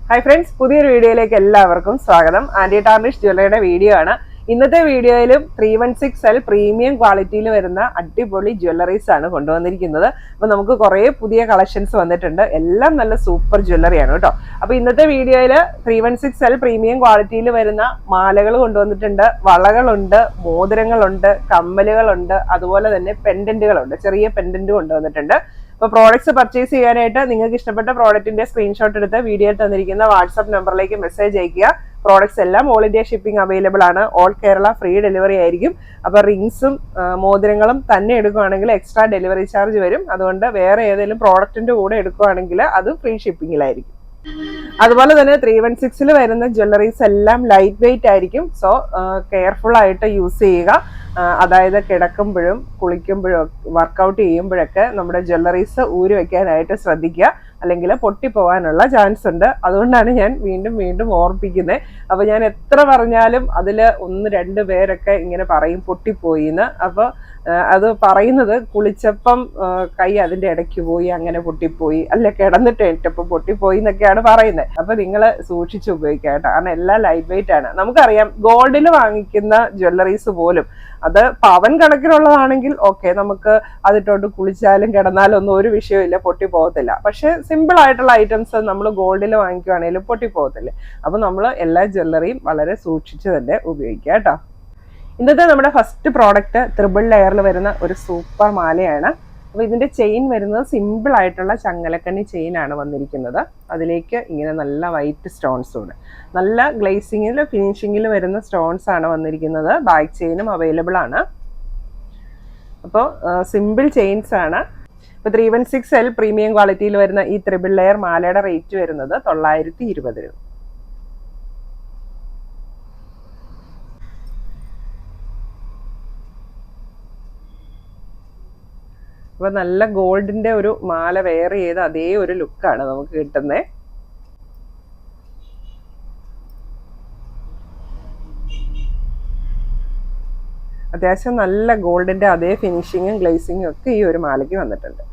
Hi friends, പുതിയൊരു വീഡിയോയിലേക്ക് എല്ലാവർക്കും സ്വാഗതം. ആന്റി ടാർണിഷ് ജ്വല്ലറിയുടെ വീഡിയോ ആണ്. ഇന്നത്തെ വീഡിയോയിലും 316L പ്രീമിയം ക്വാളിറ്റിയിൽ വരുന്ന അടിപൊളി ജ്വല്ലറീസ് ആണ് കൊണ്ടുവന്നിരിക്കുന്നത്. അപ്പൊ നമുക്ക് കുറെ പുതിയ കളക്ഷൻസ് വന്നിട്ടുണ്ട്. എല്ലാം നല്ല സൂപ്പർ ജ്വല്ലറിയാണ് കേട്ടോ. അപ്പൊ ഇന്നത്തെ വീഡിയോയിൽ 316L പ്രീമിയം ക്വാളിറ്റിയിൽ വരുന്ന മാലകൾ കൊണ്ടുവന്നിട്ടുണ്ട്, വളകളുണ്ട്, മോതിരങ്ങളുണ്ട്, കമ്മലുകളുണ്ട്, അതുപോലെ തന്നെ പെൻഡന്റുകളുണ്ട്, ചെറിയ പെൻഡന്റ് കൊണ്ടുവന്നിട്ടുണ്ട്. അപ്പോൾ പ്രോഡക്ട്സ് പർച്ചേസ് ചെയ്യാനായിട്ട് നിങ്ങൾക്ക് ഇഷ്ടപ്പെട്ട പ്രോഡക്റ്റിന്റെ സ്ക്രീൻഷോട്ട് എടുത്ത് വീഡിയോയിൽ തന്നിരിക്കുന്ന വാട്സ്ആപ്പ് നമ്പറിലേക്ക് മെസ്സേജ് അയക്കുക. പ്രോഡക്ട്സ് എല്ലാം ഓൾ ഇന്ത്യ ഷിപ്പിംഗ് അവൈലബിൾ ആണ്. ഓൾ കേരള ഫ്രീ ഡെലിവറി ആയിരിക്കും. അപ്പോൾ റിങ്സും മോതിരങ്ങളും തന്നെ എടുക്കുകയാണെങ്കിൽ എക്സ്ട്രാ ഡെലിവറി ചാർജ് വരും. അതുകൊണ്ട് വേറെ ഏതെങ്കിലും പ്രോഡക്റ്റിന്റെ കൂടെ എടുക്കുകയാണെങ്കിൽ അത് ഫ്രീ ഷിപ്പിംഗിലായിരിക്കും. അതുപോലെ തന്നെ 316 വരുന്ന ജ്വല്ലറീസ് എല്ലാം ലൈറ്റ് വെയിറ്റ് ആയിരിക്കും. സോ കെയർഫുൾ ആയിട്ട് യൂസ് ചെയ്യുക. അതായത് കിടക്കുമ്പോഴും കുളിക്കുമ്പോഴും വർക്കൗട്ട് ചെയ്യുമ്പോഴൊക്കെ നമ്മുടെ ജ്വല്ലറീസ് ഊരി വെക്കാനായിട്ട് ശ്രദ്ധിക്കുക, അല്ലെങ്കിൽ പൊട്ടിപ്പോവാനുള്ള ചാൻസ് ഉണ്ട്. അതുകൊണ്ടാണ് ഞാൻ വീണ്ടും വീണ്ടും ഓർപ്പിക്കുന്നത്. അപ്പൊ ഞാൻ എത്ര പറഞ്ഞാലും അതിൽ 1-2 പേരൊക്കെ ഇങ്ങനെ പറയും പൊട്ടിപ്പോയി എന്ന്. അപ്പൊ അത് പറയുന്നത് കുളിച്ചപ്പം കൈ അതിന്റെ ഇടയ്ക്ക് പോയി, അങ്ങനെ പൊട്ടിപ്പോയി, അല്ലെ കിടന്നിട്ട് ഏറ്റപ്പം പൊട്ടിപ്പോയി എന്നൊക്കെയാണ് പറയുന്നത്. അപ്പൊ നിങ്ങൾ സൂക്ഷിച്ച് ഉപയോഗിക്കുക കേട്ടോ, കാരണം എല്ലാം ലൈറ്റ് വെയിറ്റ് ആണ്. നമുക്കറിയാം ഗോൾഡിൽ വാങ്ങിക്കുന്ന ജ്വല്ലറീസ് പോലും അത് പവൻ കണക്കിനുള്ളതാണെങ്കിൽ ഓക്കെ, നമുക്ക് അതിട്ടോട്ട് കുളിച്ചാലും കിടന്നാലും ഒന്നും ഒരു വിഷയമില്ല, പൊട്ടിപ്പോകത്തില്ല. പക്ഷെ സിമ്പിൾ ആയിട്ടുള്ള ഐറ്റംസ് നമ്മൾ ഗോൾഡിൽ വാങ്ങിക്കുവാണെങ്കിലും പൊട്ടിപ്പോകത്തില്ലേ. അപ്പൊ നമ്മൾ എല്ലാ ജ്വല്ലറിയും വളരെ സൂക്ഷിച്ച് തന്നെ ഉപയോഗിക്കുക കേട്ടോ. ഇന്നത്തെ നമ്മുടെ ഫസ്റ്റ് പ്രോഡക്റ്റ് 3 ലെയറിൽ വരുന്ന ഒരു സൂപ്പർ മാലയാണ്. അപ്പൊ ഇതിന്റെ ചെയിൻ വരുന്നത് സിമ്പിൾ ആയിട്ടുള്ള ചങ്ങലക്കണ്ണി ചെയിൻ ആണ് വന്നിരിക്കുന്നത്. അതിലേക്ക് ഇങ്ങനെ നല്ല വൈറ്റ് സ്റ്റോൺസ് ഉണ്ട്, നല്ല ഗ്ലേസിംഗിൽ ഫിനിഷിംഗിൽ വരുന്ന സ്റ്റോൺസ് ആണ് വന്നിരിക്കുന്നത്. ബാക്ക് ചെയിനും അവൈലബിൾ ആണ്. അപ്പോൾ സിമ്പിൾ ചെയിൻസ് ആണ്. ഇപ്പൊ 316L പ്രീമിയം ക്വാളിറ്റിയിൽ വരുന്ന ഈ 3 ലെയർ മാലയുടെ റേറ്റ് വരുന്നത് 920 രൂപ. അപ്പൊ നല്ല ഗോൾഡിന്റെ ഒരു മാല വെയർ ചെയ്ത് അതേ ഒരു ലുക്കാണ് നമുക്ക് കിട്ടുന്നത്. അത്യാവശ്യം നല്ല ഗോൾഡിന്റെ അതേ ഫിനിഷിങ്ങും ഗ്ലേസിങ്ങും ഒക്കെ ഈ ഒരു മാലയ്ക്ക് വന്നിട്ടുണ്ട്.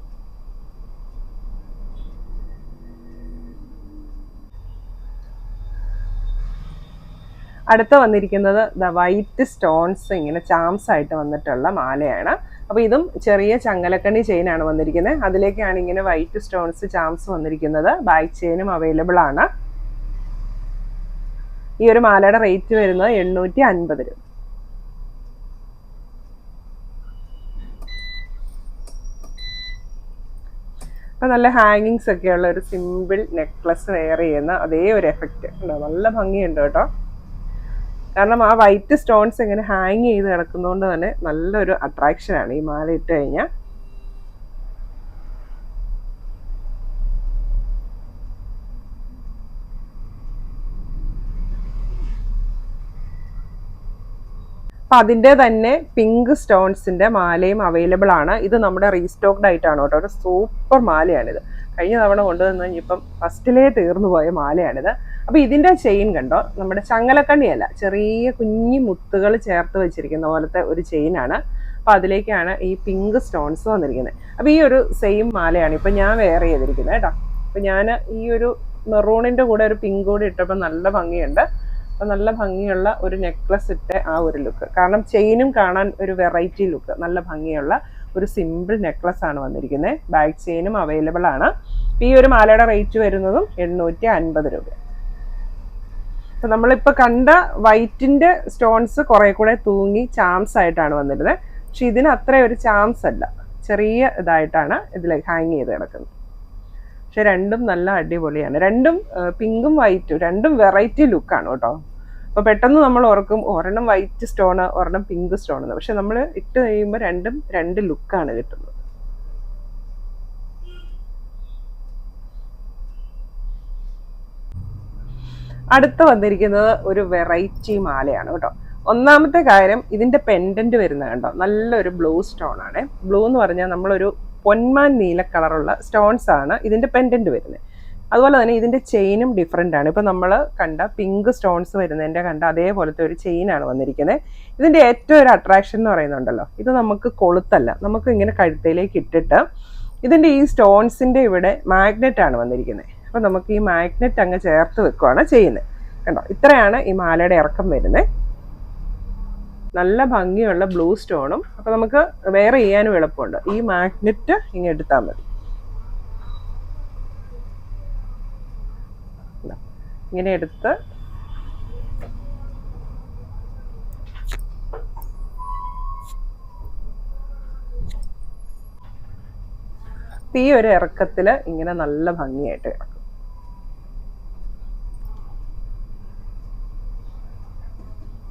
അടുത്ത വന്നിരിക്കുന്നത് വൈറ്റ് സ്റ്റോൺസ് ഇങ്ങനെ ചാംസ് ആയിട്ട് വന്നിട്ടുള്ള മാലയാണ്. അപ്പൊ ഇതും ചെറിയ ചങ്ങലക്കണ്ണി ചെയിൻ ആണ് വന്നിരിക്കുന്നത്. അതിലേക്കാണ് ഇങ്ങനെ വൈറ്റ് സ്റ്റോൺസ് ചാംസ് വന്നിരിക്കുന്നത്. ബാക്ക് ചെയിനും അവൈലബിൾ ആണ്. ഈ ഒരു മാലയുടെ റേറ്റ് വരുന്നത് 850 രൂപ. അപ്പൊ നല്ല ഹാങ്ങിങ്സ് ഒക്കെയുള്ള ഒരു സിമ്പിൾ നെക്ലസ് വെയർ ചെയ്യുന്ന അതേ ഒരു എഫക്റ്റ് ഉണ്ടോ, നല്ല ഭംഗിയുണ്ട് കേട്ടോ. കാരണം ആ വൈറ്റ് സ്റ്റോൺസ് ഇങ്ങനെ ഹാങ് ചെയ്ത് കിടക്കുന്നതുകൊണ്ട് തന്നെ നല്ലൊരു അട്രാക്ഷനാണ് ഈ മാല ഇട്ട് കഴിഞ്ഞാൽ. അപ്പൊ അതിൻ്റെ തന്നെ പിങ്ക് സ്റ്റോൺസിന്റെ മാലയും അവൈലബിൾ ആണ്. ഇത് നമ്മുടെ റീസ്റ്റോക്ഡ് ആയിട്ടാണ് കേട്ടോ. ഒരു സൂപ്പർ മാലയാണിത്. കഴിഞ്ഞ തവണ കൊണ്ടുവന്ന് കഴിഞ്ഞപ്പം ഫസ്റ്റിലേ തീർന്നു പോയ മാലയാണിത്. അപ്പൊ ഇതിന്റെ ചെയിൻ കണ്ടോ, നമ്മുടെ ചങ്ങലക്കണ്ണിയല്ല, ചെറിയ കുഞ്ഞി മുത്തുകൾ ചേർത്ത് വെച്ചിരിക്കുന്ന പോലത്തെ ഒരു ചെയിനാണ്. അപ്പൊ അതിലേക്കാണ് ഈ പിങ്ക് സ്റ്റോൺസ് വന്നിരിക്കുന്നത്. അപ്പൊ ഈ ഒരു സെയിം മാലയാണ് ഇപ്പൊ ഞാൻ വെയർ ചെയ്തിരിക്കുന്നത് കേട്ടോ. അപ്പൊ ഞാൻ ഈ ഒരു മെറൂണിന്റെ കൂടെ ഒരു പിങ്ക് കൂടി ഇട്ടപ്പോൾ നല്ല ഭംഗിയുണ്ട്. അപ്പൊ നല്ല ഭംഗിയുള്ള ഒരു നെക്ലസ് ഇട്ട ആ ഒരു ലുക്ക്, കാരണം ചെയിനും കാണാൻ ഒരു വെറൈറ്റി ലുക്ക്, നല്ല ഭംഗിയുള്ള ഒരു സിമ്പിൾ നെക്ലസ് ആണ് വന്നിരിക്കുന്നത്. ബാക്ക് ചെയിനും അവൈലബിൾ ആണ്. ഈ ഒരു മാലയുടെ റേറ്റ് വരുന്നതും 850 രൂപ. അപ്പൊ നമ്മളിപ്പോ കണ്ട വൈറ്റിന്റെ സ്റ്റോൺസ് കുറെ കൂടെ തൂങ്ങി ചാംസ് ആയിട്ടാണ് വന്നിരുന്നത്. പക്ഷെ ഇതിന് അത്ര ഒരു ചാംസ് അല്ല, ചെറിയ ഇതായിട്ടാണ് ഇതിൽ ഹാങ് ചെയ്ത് കിടക്കുന്നത്. പക്ഷെ രണ്ടും നല്ല അടിപൊളിയാണ്. രണ്ടും പിങ്കും വൈറ്റും രണ്ടും വെറൈറ്റി ലുക്കാണ് കേട്ടോ. അപ്പൊ പെട്ടെന്ന് നമ്മൾ ഓർക്കും ഒരെണ്ണം വൈറ്റ് സ്റ്റോണ് ഒരെണ്ണം പിങ്ക് സ്റ്റോൺ എന്ന്. പക്ഷെ നമ്മൾ ഇട്ട് കഴിയുമ്പോൾ രണ്ടും രണ്ട് ലുക്കാണ് കിട്ടുന്നത്. അടുത്ത വന്നിരിക്കുന്നത് ഒരു വെറൈറ്റി മാലയാണ് കേട്ടോ. ഒന്നാമത്തെ കാര്യം, ഇതിന്റെ പെൻഡന്റ് വരുന്നത് കണ്ടോ, നല്ലൊരു ബ്ലൂ സ്റ്റോൺ ആണ്. ബ്ലൂ എന്ന് പറഞ്ഞാൽ നമ്മളൊരു പൊന്മാൻ നീല കളറുള്ള സ്റ്റോൺസ് ആണ് ഇതിന്റെ പെൻഡന്റ് വരുന്നത്. അതുപോലെ തന്നെ ഇതിന്റെ ചെയിനും ഡിഫറെന്റ് ആണ്. ഇപ്പൊ നമ്മൾ കണ്ട പിങ്ക് സ്റ്റോൺസ് വരുന്നതിന്റെ കണ്ട അതേപോലത്തെ ഒരു ചെയിനാണ് വന്നിരിക്കുന്നത്. ഇതിന്റെ ഏറ്റവും ഒരു അട്രാക്ഷൻ എന്ന് പറയുന്നുണ്ടല്ലോ, ഇത് നമുക്ക് കൊളുത്തല്ല, നമുക്ക് ഇങ്ങനെ കഴുത്തയിലേക്ക് ഇട്ടിട്ട് ഇതിന്റെ ഈ സ്റ്റോൺസിന്റെ ഇവിടെ മാഗ്നറ്റ് ആണ് വന്നിരിക്കുന്നത്. അപ്പോൾ നമുക്ക് ഈ മാഗ്നറ്റ് അങ്ങ് ചേർത്ത് വെക്കുകയാണ് ചെയ്യുന്നത്. കണ്ടോ, ഇത്രയാണ് ഈ മാലയുടെ ഇറക്കം വരുന്നത്. നല്ല ഭംഗിയുള്ള ബ്ലൂ സ്റ്റോണും. അപ്പോൾ നമുക്ക് വേറെ ചെയ്യാനും എളുപ്പമുണ്ട്. ഈ മാഗ്നറ്റ് ഇങ്ങനെ എടുത്താൽ മതി. ഇങ്ങനെ എടുത്ത് ഈ ഒരു ഇറക്കത്തിൽ ഇങ്ങനെ നല്ല ഭംഗിയായിട്ട് ഇറക്കും.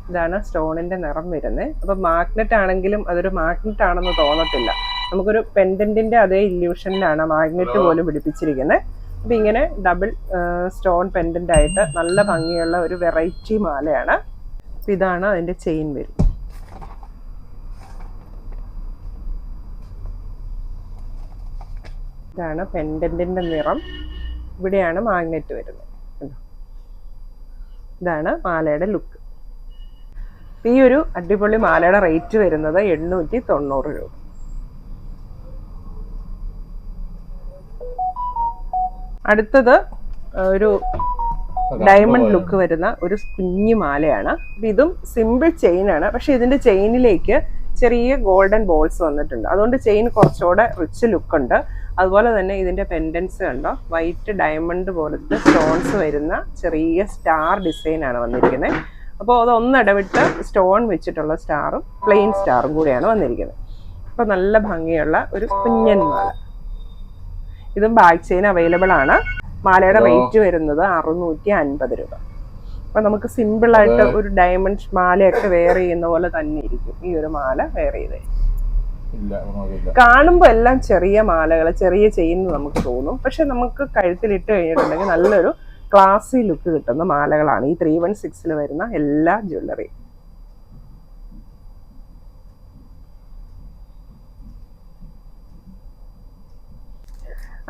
ഇതാണ് സ്റ്റോണിന്റെ നിറം വരുന്നത്. അപ്പൊ മാഗ്നറ്റ് ആണെങ്കിലും അതൊരു മാഗ്നറ്റ് ആണെന്ന് തോന്നത്തില്ല. നമുക്കൊരു പെൻഡന്റിന്റെ അതേ ഇല്യൂഷനിലാണ് മാഗ്നറ്റ് പോലും പിടിപ്പിച്ചിരിക്കുന്നത്. അപ്പൊ ഇങ്ങനെ ഡബിൾ സ്റ്റോൺ പെൻഡന്റ് ആയിട്ട് നല്ല ഭംഗിയുള്ള ഒരു വെറൈറ്റി മാലയാണ്. ഇതാണ് അതിന്റെ ചെയിൻ വരും. ഇതാണ് പെൻഡന്റിന്റെ നിറം. ഇവിടെയാണ് മാഗ്നറ്റ് വരുന്നത്. ഇതാണ് മാലയുടെ ലുക്ക്. ഈ ഒരു അടിപൊളി മാലയുടെ റേറ്റ് വരുന്നത് 890 രൂപ. അടുത്തത് ഒരു ഡയമണ്ട് ലുക്ക് വരുന്ന ഒരു കുഞ്ഞു മാലയാണ്. ഇതും സിമ്പിൾ ചെയിൻ ആണ്. പക്ഷെ ഇതിന്റെ ചെയിനിലേക്ക് ചെറിയ ഗോൾഡൻ ബോൾസ് വന്നിട്ടുണ്ട്. അതുകൊണ്ട് ചെയിൻ കുറച്ചുകൂടെ റിച്ച് ലുക്ക് ഉണ്ട്. അതുപോലെ തന്നെ ഇതിന്റെ പെൻഡൻസ് കണ്ടോ, വൈറ്റ് ഡയമണ്ട് പോലത്തെ സ്റ്റോൺസ് വരുന്ന ചെറിയ സ്റ്റാർ ഡിസൈൻ ആണ് വന്നിരിക്കുന്നത്. അപ്പോൾ അത് ഒന്നിടവിട്ട് സ്റ്റോൺ വെച്ചിട്ടുള്ള സ്റ്റാറും പ്ലെയിൻ സ്റ്റാറും കൂടിയാണ് വന്നിരിക്കുന്നത്. അപ്പോൾ നല്ല ഭംഗിയുള്ള ഒരു കുഞ്ഞൻ മാല. ഇതും ബാക്ക് ചെയിൻ അവൈലബിൾ ആണ്. മാലയുടെ റേറ്റ് വരുന്നത് 650 രൂപ. അപ്പൊ നമുക്ക് സിമ്പിൾ ആയിട്ട് ഒരു ഡയമണ്ട് മാലയൊക്കെ വെയർ ചെയ്യുന്ന പോലെ തന്നെ ഇരിക്കും ഈ ഒരു മാല വെയർ ചെയ്തേ. കാണുമ്പോൾ എല്ലാം ചെറിയ മാലകൾ, ചെറിയ ചെയിൻ നമുക്ക് തോന്നും. പക്ഷെ നമുക്ക് കഴുത്തിലിട്ട് കഴിഞ്ഞിട്ടുണ്ടെങ്കിൽ നല്ലൊരു ക്ലാസി ലുക്ക് കിട്ടുന്ന മാലകളാണ് ഈ 316 വരുന്ന എല്ലാ ജ്വല്ലറിയും.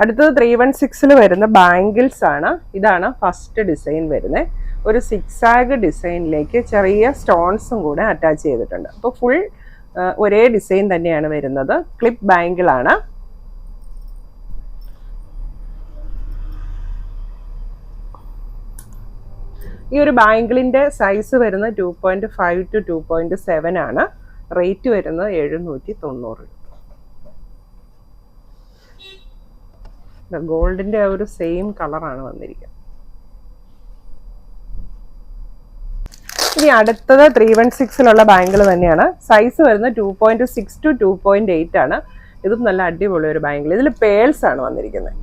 അടുത്തത് 316 വരുന്ന ബാംഗിൾസ് ആണ്. ഇതാണ് ഫസ്റ്റ് ഡിസൈൻ വരുന്നത്. ഒരു സിക്സാഗ് ഡിസൈനിലേക്ക് ചെറിയ സ്റ്റോൺസും കൂടെ അറ്റാച്ച് ചെയ്തിട്ടുണ്ട്. അപ്പോൾ ഫുൾ ഒരേ ഡിസൈൻ തന്നെയാണ് വരുന്നത്. ക്ലിപ്പ് ബാംഗിൾ ആണ്. ഈ ഒരു ബാംഗിളിന്റെ സൈസ് വരുന്നത് 2.5 to 2.7 ആണ്. റേറ്റ് വരുന്നത് 790 രൂപ. ഗോൾഡിന്റെ ആ ഒരു സെയിം കളറാണ് വന്നിരിക്കുന്നത്. ഇനി അടുത്തത് 316 ബാംഗിൾ തന്നെയാണ്. സൈസ് വരുന്നത് 2.6 to 2.8 ആണ്. ഇതും നല്ല അടിപൊളി ഒരു ബാംഗിൾ. ഇതിൽ പേൾസ് ആണ് വന്നിരിക്കുന്നത്.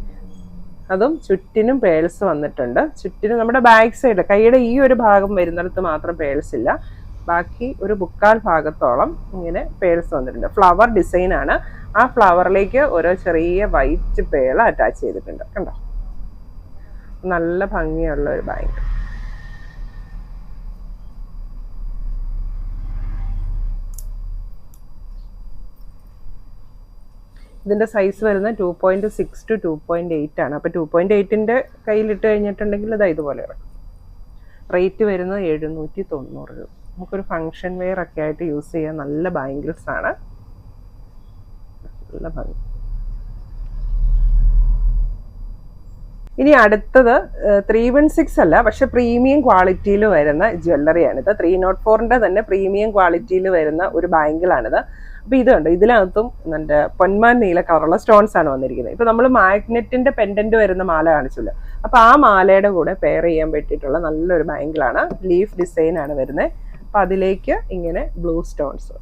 അതും ചുറ്റിനും പേൾസ് വന്നിട്ടുണ്ട്. ചുറ്റിനും നമ്മുടെ ബാക്ക് സൈഡ് കൈയുടെ ഈ ഒരു ഭാഗം വരുന്നിടത്ത് മാത്രം പേൾസ് ഇല്ല. ബാക്കി ഒരു 3/4 ഭാഗത്തോളം ഇങ്ങനെ പേൾസ് വന്നിട്ടുണ്ട്. ഫ്ലവർ ഡിസൈൻ ആണ്. ആ ഫ്ലവറിലേക്ക് ഓരോ ചെറിയ വൈറ്റ് പേൾ അറ്റാച്ച് ചെയ്തിട്ടുണ്ട്. കണ്ടോ, നല്ല ഭംഗിയുള്ള ഒരു ബാംഗിൾ. ഇതിന്റെ സൈസ് വരുന്നത് 2.6 to 2.8 ആണ്. അപ്പൊ 2.8ന്റെ കയ്യിലിട്ട് കഴിഞ്ഞിട്ടുണ്ടെങ്കിൽ ഇതാ ഇതുപോലെ ഇറക്കും. റേറ്റ് വരുന്നത് 790 രൂപ. നമുക്കൊരു ഫംഗ്ഷൻ വെയർ ഒക്കെ ആയിട്ട് യൂസ് ചെയ്യാൻ നല്ല ബാംഗിൾസ് ആണ്. നല്ല ഭംഗി. ഇനി അടുത്തത് 316 അല്ല, പക്ഷെ പ്രീമിയം ക്വാളിറ്റിയിൽ വരുന്ന ജ്വല്ലറിയാണിത്. 304ന്റെ തന്നെ പ്രീമിയം ക്വാളിറ്റിയിൽ വരുന്ന ഒരു ബാംഗിളാണിത്. അപ്പൊ ഇതുണ്ട്, ഇതിനകത്തും എൻ്റെ പൊന്മാൻ നീല കളറുള്ള സ്റ്റോൺസ് ആണ് വന്നിരിക്കുന്നത്. ഇപ്പൊ നമ്മൾ മാഗ്നറ്റിന്റെ പെൻഡന്റ് വരുന്ന മാല കാണിച്ചല്ലോ. അപ്പൊ ആ മാലയുടെ കൂടെ പെയർ ചെയ്യാൻ പറ്റിയിട്ടുള്ള നല്ലൊരു ബാംഗിളാണ്. ലീഫ് ഡിസൈൻ ആണ് വരുന്നത്. അപ്പൊ അതിലേക്ക് ഇങ്ങനെ ബ്ലൂ സ്റ്റോൺസ്.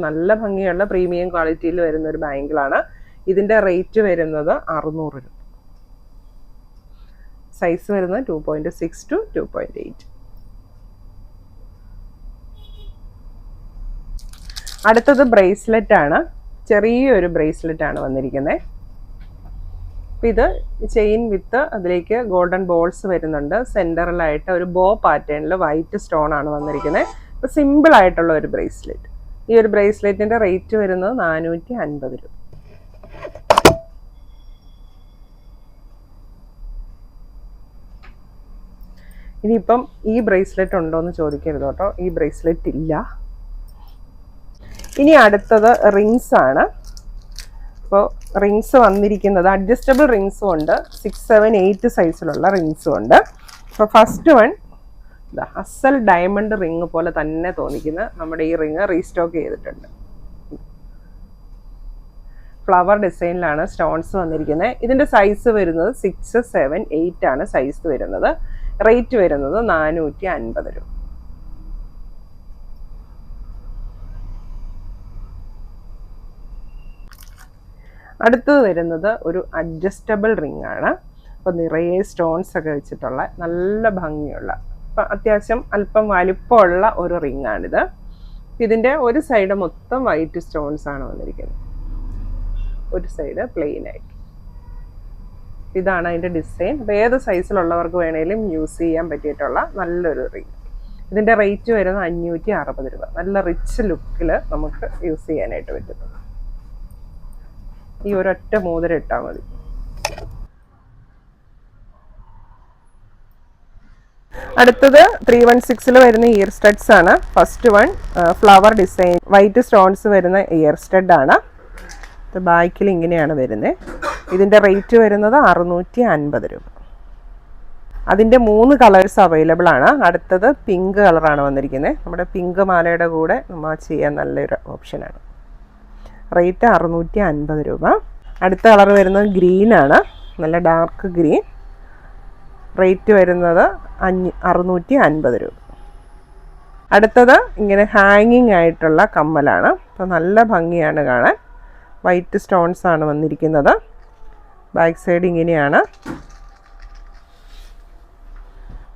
നല്ല ഭംഗിയുള്ള പ്രീമിയം ക്വാളിറ്റിയിൽ വരുന്ന ഒരു ബാംഗിളാണ്. ഇതിന്റെ റേറ്റ് വരുന്നത് 600 രൂപ. സൈസ് വരുന്നത് 2.6 to 2.8. അടുത്തത് ബ്രേസ്ലെറ്റ് ആണ്. ചെറിയൊരു ബ്രേസ്ലെറ്റ് ആണ് വന്നിരിക്കുന്നത്. ഇത് ചെയിൻ വിത്ത് അതിലേക്ക് ഗോൾഡൻ ബോൾസ് വരുന്നുണ്ട്. സെന്ററിലായിട്ട് ഒരു ബോ പാറ്റേണിൽ വൈറ്റ് സ്റ്റോൺ ആണ് വന്നിരിക്കുന്നത്. ഇപ്പൊ സിമ്പിൾ ആയിട്ടുള്ള ഒരു ബ്രേസ്ലെറ്റ്. ഈ ഒരു ബ്രേസ്ലെറ്റിന്റെ റേറ്റ് വരുന്നത് 450 രൂപ. ഇനിയിപ്പം ഈ ബ്രേസ്ലെറ്റ് ഉണ്ടോ എന്ന് ചോദിക്കരുത് കേട്ടോ, ഈ ബ്രേസ്ലെറ്റ് ഇല്ല. ഇനി അടുത്തത് റിങ്സ് ആണ്. അപ്പോൾ റിങ്സ് വന്നിരിക്കുന്നത് അഡ്ജസ്റ്റബിൾ റിങ്സും ഉണ്ട്, 6, 7, 8 സൈസിലുള്ള റിങ്സും ഉണ്ട്. അപ്പോൾ ഫസ്റ്റ് വൺ അസൽ ഡയമണ്ട് റിങ് പോലെ തന്നെ തോന്നിക്കുന്ന നമ്മുടെ ഈ റിങ് റീസ്റ്റോക്ക് ചെയ്തിട്ടുണ്ട്. ഫ്ലവർ ഡിസൈനിലാണ് സ്റ്റോൺസ് വന്നിരിക്കുന്നത്. ഇതിൻ്റെ സൈസ് വരുന്നത് 6, 7, 8 ആണ് സൈസ് വരുന്നത്. റേറ്റ് വരുന്നത് 450 രൂപ. അടുത്തത് വരുന്നത് ഒരു അഡ്ജസ്റ്റബിൾ റിംഗ് ആണ്. അപ്പോൾ നിറയെ സ്റ്റോൺസ് ഒക്കെ വെച്ചിട്ടുള്ള നല്ല ഭംഗിയുള്ള, അപ്പം അത്യാവശ്യം അല്പം വലിപ്പമുള്ള ഒരു റിംഗ് ആണിത്. ഇതിൻ്റെ ഒരു സൈഡ് മൊത്തം വൈറ്റ് സ്റ്റോൺസ് ആണ് വന്നിരിക്കുന്നത്, ഒരു സൈഡ് പ്ലെയിൻ ആയിട്ട്. ഇതാണ് അതിൻ്റെ ഡിസൈൻ. അപ്പോൾ ഏത് സൈസിലുള്ളവർക്ക് വേണേലും യൂസ് ചെയ്യാൻ പറ്റിയിട്ടുള്ള നല്ലൊരു റിംഗ്. ഇതിൻ്റെ റേറ്റ് വരുന്നത് 560 രൂപ. നല്ല റിച്ച് ലുക്കിൽ നമുക്ക് യൂസ് ചെയ്യാനായിട്ട് പറ്റും. ഈ ഒരൊറ്റ മോതിരം ഇട്ടാൽ മതി. അടുത്തത് 316 വരുന്ന ഇയർ സ്റ്റഡ്സ് ആണ്. First one flower design white stones വരുന്ന ഇയർ സ്റ്റഡ് ആണ്. ബാക്കിൽ ഇങ്ങനെയാണ് വരുന്നത്. ഇതിൻ്റെ റേറ്റ് വരുന്നത് 650 രൂപ. അതിൻ്റെ 3 കളേഴ്സ് അവൈലബിൾ ആണ്. അടുത്തത് പിങ്ക് കളറാണ് വന്നിരിക്കുന്നത്. നമ്മുടെ പിങ്ക് മാലയുടെ കൂടെ നമ്മൾ ചെയ്യാൻ നല്ലൊരു ഓപ്ഷനാണ്. റേറ്റ് 650 രൂപ. അടുത്ത കളർ വരുന്നത് ഗ്രീൻ ആണ്, നല്ല ഡാർക്ക് ഗ്രീൻ. റേറ്റ് വരുന്നത് 650 രൂപ. അടുത്തത് ഇങ്ങനെ ഹാങ്ങിങ് ആയിട്ടുള്ള കമ്മലാണ്. അപ്പോൾ നല്ല ഭംഗിയാണ് കാണാൻ. വൈറ്റ് സ്റ്റോൺസ് ആണ് വന്നിരിക്കുന്നത്. ബാക്ക് സൈഡ് ഇങ്ങനെയാണ്.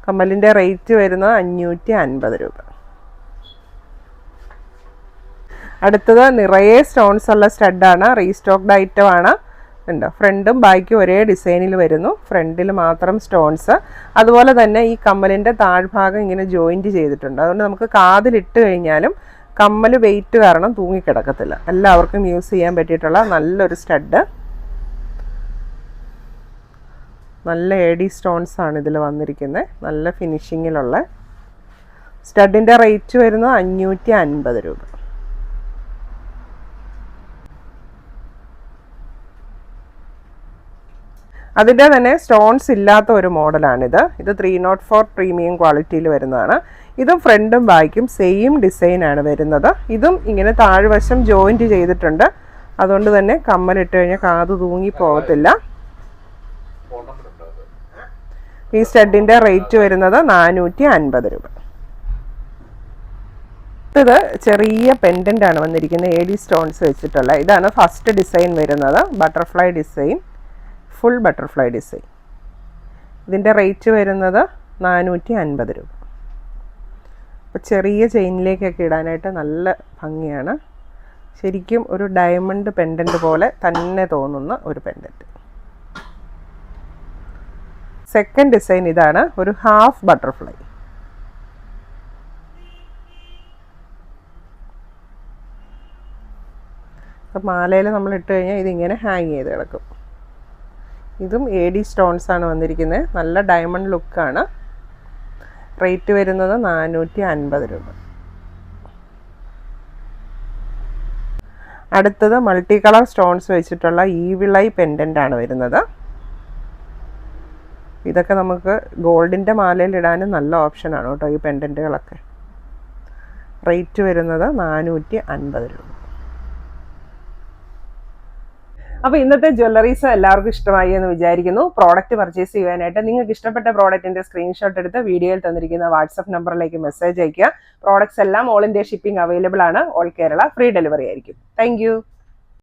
കമ്മലിൻ്റെ റേറ്റ് വരുന്നത് 550 രൂപ. അടുത്തത് നിറയെ സ്റ്റോൺസ് ഉള്ള സ്റ്റഡാണ്. റീസ്റ്റോക്ഡ് ഐറ്റം ആണ്. ഉണ്ട്, ഫ്രണ്ടും ബാക്കും ഒരേ ഡിസൈനിൽ വരുന്നു. ഫ്രണ്ടിൽ മാത്രം സ്റ്റോൺസ്. അതുപോലെ തന്നെ ഈ കമ്മലിൻ്റെ താഴ്ഭാഗം ഇങ്ങനെ ജോയിൻറ്റ് ചെയ്തിട്ടുണ്ട്. അതുകൊണ്ട് നമുക്ക് കാതിലിട്ട് കഴിഞ്ഞാലും കമ്മൽ വെയിറ്റ് കാരണം തൂങ്ങിക്കിടക്കത്തില്ല. എല്ലാവർക്കും യൂസ് ചെയ്യാൻ പറ്റിയിട്ടുള്ള നല്ലൊരു സ്റ്റഡ്. നല്ല എഡി സ്റ്റോൺസ് ആണ് ഇതിൽ വന്നിരിക്കുന്നത്. നല്ല ഫിനിഷിങ്ങിലുള്ള സ്റ്റഡിൻ്റെ റേറ്റ് വരുന്നത് 550 രൂപ. അതിൻ്റെ തന്നെ സ്റ്റോൺസ് ഇല്ലാത്ത ഒരു മോഡലാണിത്. ഇത് 304 പ്രീമിയം ക്വാളിറ്റിയിൽ വരുന്നതാണ്. ഇതും ഫ്രണ്ടും ബാക്കും സെയിം ഡിസൈനാണ് വരുന്നത്. ഇതും ഇങ്ങനെ താഴ്വശം ജോയിൻറ്റ് ചെയ്തിട്ടുണ്ട്. അതുകൊണ്ട് തന്നെ കമ്മലിട്ട് കഴിഞ്ഞാൽ കാത് തൂങ്ങി പോകത്തില്ല. ഈ സ്റ്റഡിൻ്റെ റേറ്റ് വരുന്നത് 450 രൂപ. ഇത് ചെറിയ പെൻഡൻ്റ് ആണ് വന്നിരിക്കുന്നത്, AD സ്റ്റോൺസ് വെച്ചിട്ടുള്ള. ഇതാണ് ഫസ്റ്റ് ഡിസൈൻ വരുന്നത്. Butterfly design, full butterfly design. ഇതിൻ്റെ റേറ്റ് വരുന്നത് 450 രൂപ. അപ്പോൾ ചെറിയ ചെയിനിലേക്കൊക്കെ ഇടാനായിട്ട് നല്ല ഭംഗിയാണ്. ശരിക്കും ഒരു ഡയമണ്ട് പെൻഡൻറ്റ് പോലെ തന്നെ തോന്നുന്ന ഒരു പെൻഡൻറ്റ്. സെക്കൻഡ് ഡിസൈൻ ഇതാണ്, ഒരു ഹാഫ് ബട്ടർഫ്ലൈ. അപ്പം മാലയിൽ നമ്മൾ ഇട്ട് കഴിഞ്ഞാൽ ഇതിങ്ങനെ ഹാങ് ചെയ്ത് കിടക്കും. ഇതും AD സ്റ്റോൺസ് ആണ് വന്നിരിക്കുന്നത്. നല്ല ഡയമണ്ട് ലുക്കാണ്. റേറ്റ് വരുന്നത് 450 രൂപ. അടുത്തത് മൾട്ടി കളർ സ്റ്റോൺസ് വെച്ചിട്ടുള്ള ഈവിൾ ഐ പെൻഡൻ്റ് ആണ് വരുന്നത്. ഇതൊക്കെ നമുക്ക് ഗോൾഡിൻ്റെ മാലയിൽ ഇടാനും നല്ല ഓപ്ഷനാണ് കേട്ടോ ഈ പെൻഡൻറ്റുകളൊക്കെ. റേറ്റ് വരുന്നത് 450 രൂപ. അപ്പോൾ ഇന്നത്തെ ജ്വല്ലറീസ് എല്ലാവർക്കും ഇഷ്ടമായി എന്ന് വിചാരിക്കുന്നു. പ്രോഡക്റ്റ് പർച്ചേസ് ചെയ്യാനായിട്ട് നിങ്ങൾക്ക് ഇഷ്ടപ്പെട്ട പ്രോഡക്റ്റിന്റെ സ്ക്രീൻഷോട്ട് എടുത്ത് വീഡിയോയിൽ തന്നിരിക്കുന്ന വാട്സ്ആപ്പ് നമ്പറിലേക്ക് മെസ്സേജ് അയയ്ക്കുക. പ്രോഡക്ട്സ് എല്ലാം ഓൾ ഇന്ത്യ ഷിപ്പിംഗ് അവൈലബിൾ ആണ്. ഓൾ കേരള ഫ്രീ ഡെലിവറി ആയിരിക്കും. താങ്ക്